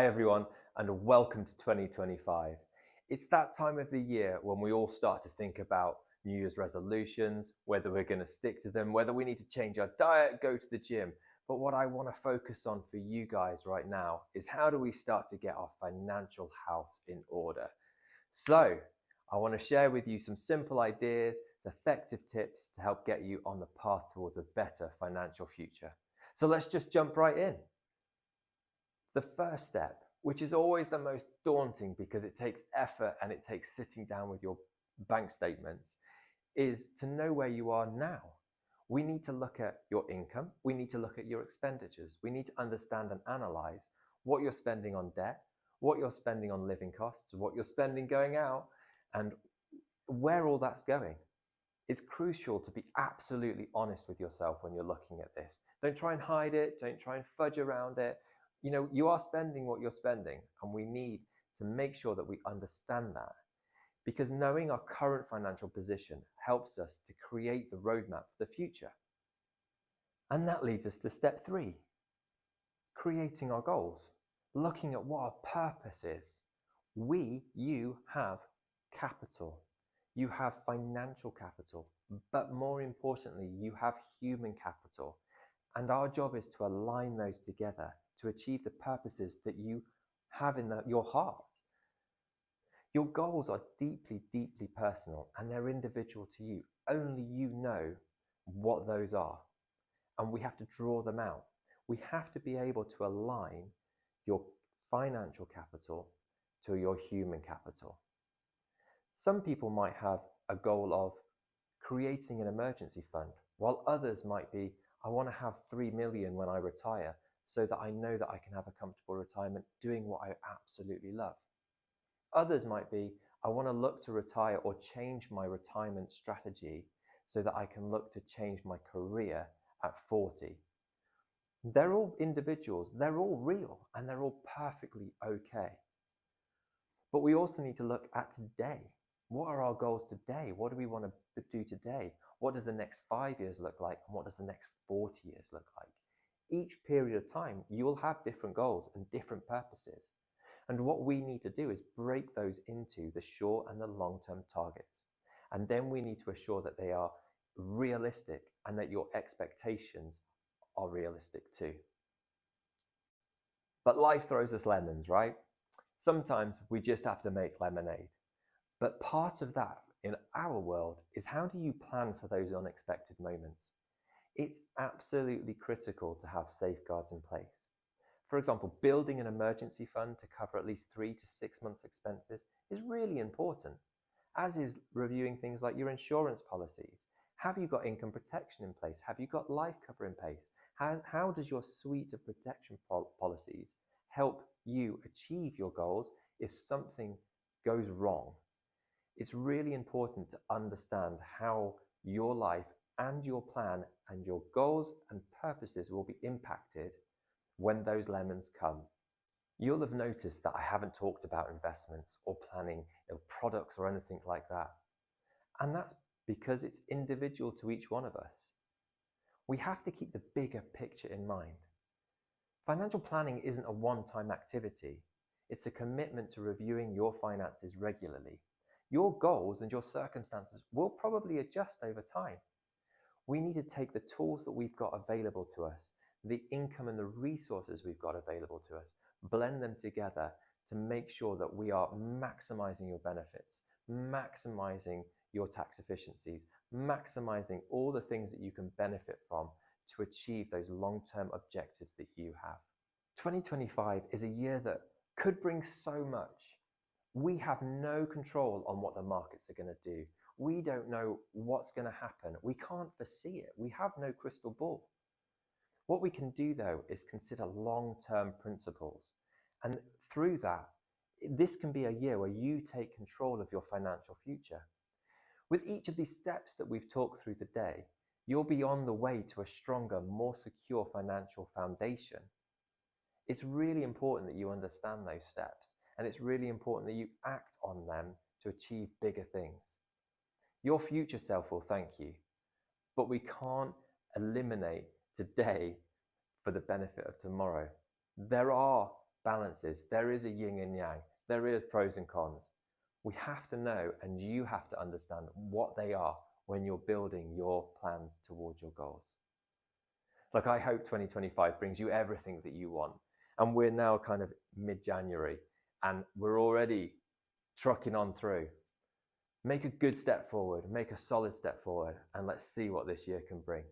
Hi everyone, and welcome to 2025. It's that time of the year when we all start to think about New Year's resolutions, whether we're going to stick to them, whether we need to change our diet, go to the gym. But what I want to focus on for you guys right now is how do we start to get our financial house in order? So I want to share with you some simple ideas, effective tips to help get you on the path towards a better financial future. So let's just jump right in. The first step, which is always the most daunting because it takes effort and it takes sitting down with your bank statements, is to know where you are now. We need to look at your income. We need to look at your expenditures. We need to understand and analyze what you're spending on debt, what you're spending on living costs, what you're spending going out, and where all that's going. It's crucial to be absolutely honest with yourself when you're looking at this. Don't try and hide it. Don't try and fudge around it. You know, you are spending what you're spending, and we need to make sure that we understand that, because knowing our current financial position helps us to create the roadmap for the future. And that leads us to step 3, creating our goals, looking at what our purpose is. You have capital. You have financial capital, but more importantly, you have human capital. And our job is to align those together to achieve the purposes that you have in your heart. Your goals are deeply, deeply personal, and they're individual to you. Only you know what those are. And we have to draw them out. We have to be able to align your financial capital to your human capital. Some people might have a goal of creating an emergency fund, while others might be, I want to have 3 million when I retire so that I know that I can have a comfortable retirement doing what I absolutely love. Others might be, I want to look to retire or change my retirement strategy so that I can look to change my career at 40. They're all individuals, they're all real, and they're all perfectly okay. But we also need to look at today. What are our goals today? What do we want to do today? What does the next 5 years look like? And what does the next 40 years look like? Each period of time, you will have different goals and different purposes. And what we need to do is break those into the short and the long-term targets. And then we need to assure that they are realistic and that your expectations are realistic too. But life throws us lemons, right? Sometimes we just have to make lemonade. But part of that in our world is, how do you plan for those unexpected moments? It's absolutely critical to have safeguards in place. For example, building an emergency fund to cover at least 3 to 6 months' expenses is really important, as is reviewing things like your insurance policies. Have you got income protection in place? Have you got life cover in place? How does your suite of protection policies help you achieve your goals if something goes wrong? It's really important to understand how your life and your plan and your goals and purposes will be impacted when those lemons come. You'll have noticed that I haven't talked about investments or planning products or anything like that. And that's because it's individual to each one of us. We have to keep the bigger picture in mind. Financial planning isn't a one-time activity. It's a commitment to reviewing your finances regularly. Your goals and your circumstances will probably adjust over time. We need to take the tools that we've got available to us, the income and the resources we've got available to us, blend them together to make sure that we are maximizing your benefits, maximizing your tax efficiencies, maximizing all the things that you can benefit from to achieve those long-term objectives that you have. 2025 is a year that could bring so much. We have no control on what the markets are going to do. We don't know what's going to happen. We can't foresee it. We have no crystal ball. What we can do, though, is consider long-term principles. And through that, this can be a year where you take control of your financial future. With each of these steps that we've talked through today, you'll be on the way to a stronger, more secure financial foundation. It's really important that you understand those steps, and it's really important that you act on them to achieve bigger things. Your future self will thank you, but we can't eliminate today for the benefit of tomorrow. There are balances. There is a yin and yang. There is pros and cons. We have to know, and you have to understand what they are when you're building your plans towards your goals. Like, I hope 2025 brings you everything that you want. And we're now kind of mid-January and we're already trucking on through. Make a good step forward, make a solid step forward, and let's see what this year can bring.